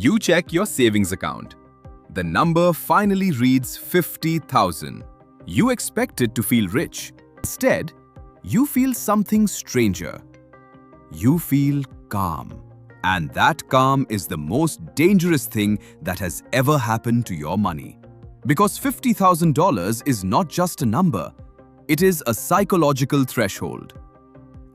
You check your savings account. The number finally reads 50,000. You expected to feel rich. Instead, you feel something stranger. You feel calm. And that calm is the most dangerous thing that has ever happened to your money. Because $50,000 is not just a number, it is a psychological threshold.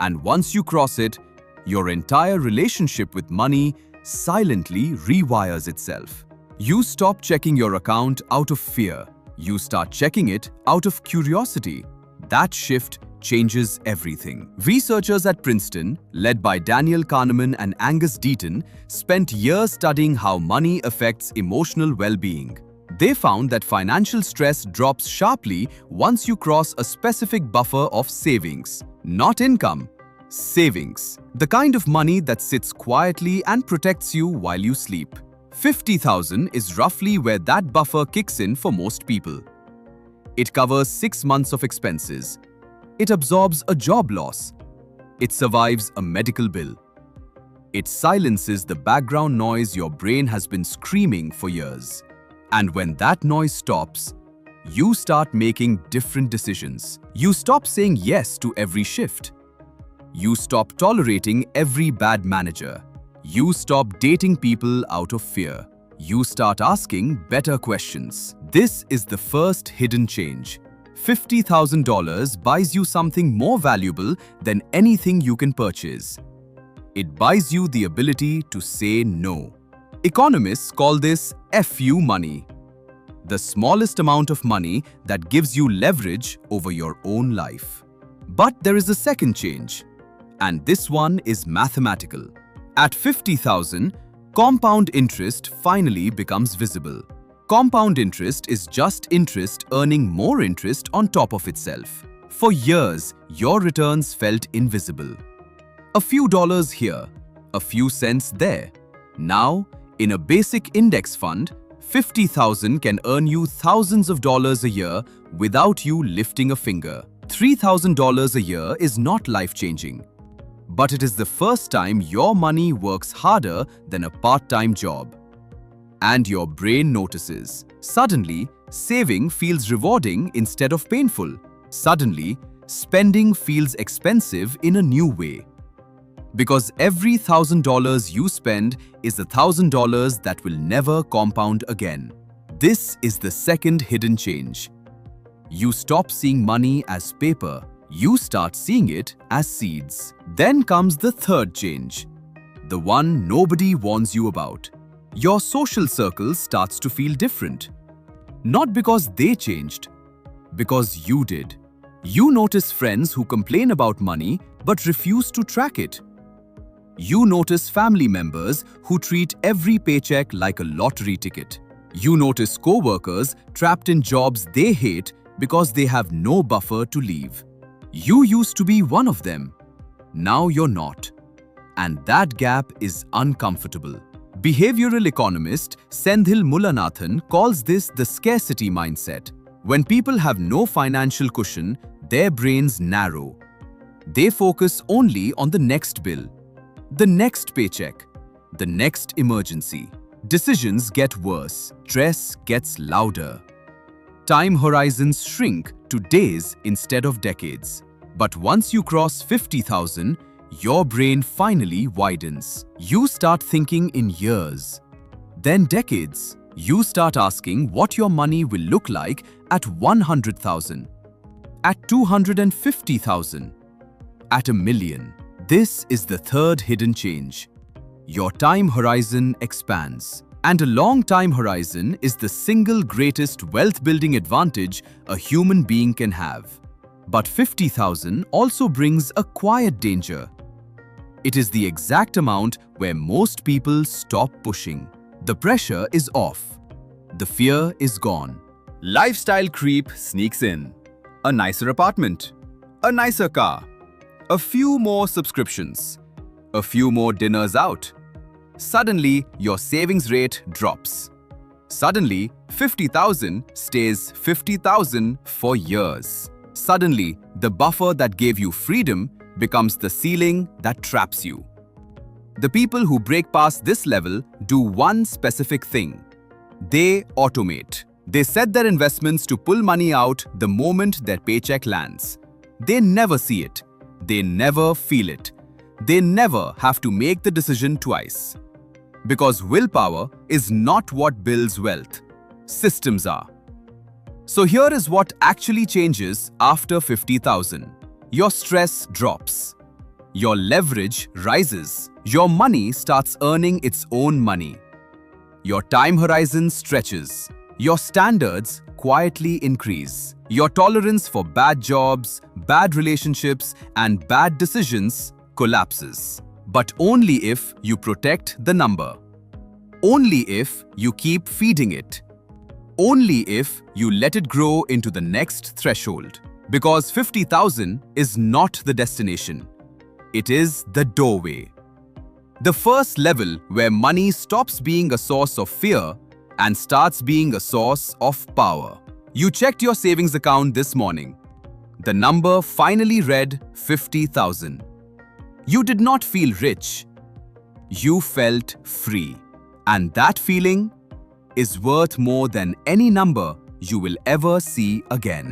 And once you cross it, your entire relationship with money silently rewires itself. You stop checking your account out of fear. You start checking it out of curiosity. That shift changes everything. Researchers at Princeton, led by Daniel Kahneman and Angus Deaton, spent years studying how money affects emotional well-being. They found that financial stress drops sharply once you cross a specific buffer of savings. Not income, savings. The kind of money that sits quietly and protects you while you sleep. 50,000 is roughly where that buffer kicks in for most people. It covers 6 months of expenses. It absorbs a job loss. It survives a medical bill. It silences the background noise your brain has been screaming for years. And when that noise stops, you start making different decisions. You stop saying yes to every shift. You stop tolerating every bad manager. You stop dating people out of fear. You start asking better questions. This is the first hidden change. $50,000 buys you something more valuable than anything you can purchase. It buys you the ability to say no. Economists call this FU money, the smallest amount of money that gives you leverage over your own life. But there is a second change, and this one is mathematical. At 50,000, compound interest finally becomes visible. Compound interest is just interest earning more interest on top of itself. For years, your returns felt invisible. A few dollars here, a few cents there. Now, in a basic index fund, 50,000 can earn you thousands of dollars a year without you lifting a finger. $3,000 a year is not life-changing. But it is the first time your money works harder than a part-time job. And your brain notices. Suddenly, saving feels rewarding instead of painful. Suddenly, spending feels expensive in a new way. Because every $1,000 you spend is $1,000 that will never compound again. This is the second hidden change. You stop seeing money as paper. You start seeing it as seeds. Then comes the third change, the one nobody warns you about. Your social circle starts to feel different. Not because they changed, because you did. You notice friends who complain about money but refuse to track it. You notice family members who treat every paycheck like a lottery ticket. You notice co-workers trapped in jobs they hate because they have no buffer to leave. You used to be one of them. Now you're not. And that gap is uncomfortable. Behavioral economist Senthil Mullainathan calls this the scarcity mindset. When people have no financial cushion, their brains narrow. They focus only on the next bill, the next paycheck, the next emergency. Decisions get worse. Stress gets louder. Time horizons shrink to days instead of decades. But once you cross 50,000, your brain finally widens. You start thinking in years, then decades. You start asking what your money will look like at 100,000, at 250,000, at $1 million. This is the third hidden change. Your time horizon expands. And a long time horizon is the single greatest wealth-building advantage a human being can have. But 50,000 also brings a quiet danger. It is the exact amount where most people stop pushing. The pressure is off. The fear is gone. Lifestyle creep sneaks in. A nicer apartment, a nicer car, a few more subscriptions, a few more dinners out. Suddenly, your savings rate drops. Suddenly, 50,000 stays 50,000 for years. Suddenly, the buffer that gave you freedom becomes the ceiling that traps you. The people who break past this level do one specific thing. They automate. They set their investments to pull money out the moment their paycheck lands. They never see it. They never feel it. They never have to make the decision twice. Because willpower is not what builds wealth. Systems are. So here is what actually changes after 50,000. Your stress drops. Your leverage rises. Your money starts earning its own money. Your time horizon stretches. Your standards quietly increase. Your tolerance for bad jobs, bad relationships, and bad decisions collapses. But only if you protect the number. Only if you keep feeding it. Only if you let it grow into the next threshold. Because 50,000 is not the destination. It is the doorway. The first level where money stops being a source of fear and starts being a source of power. You checked your savings account this morning. The number finally read 50,000. You did not feel rich. You felt free. And that feeling is worth more than any number you will ever see again.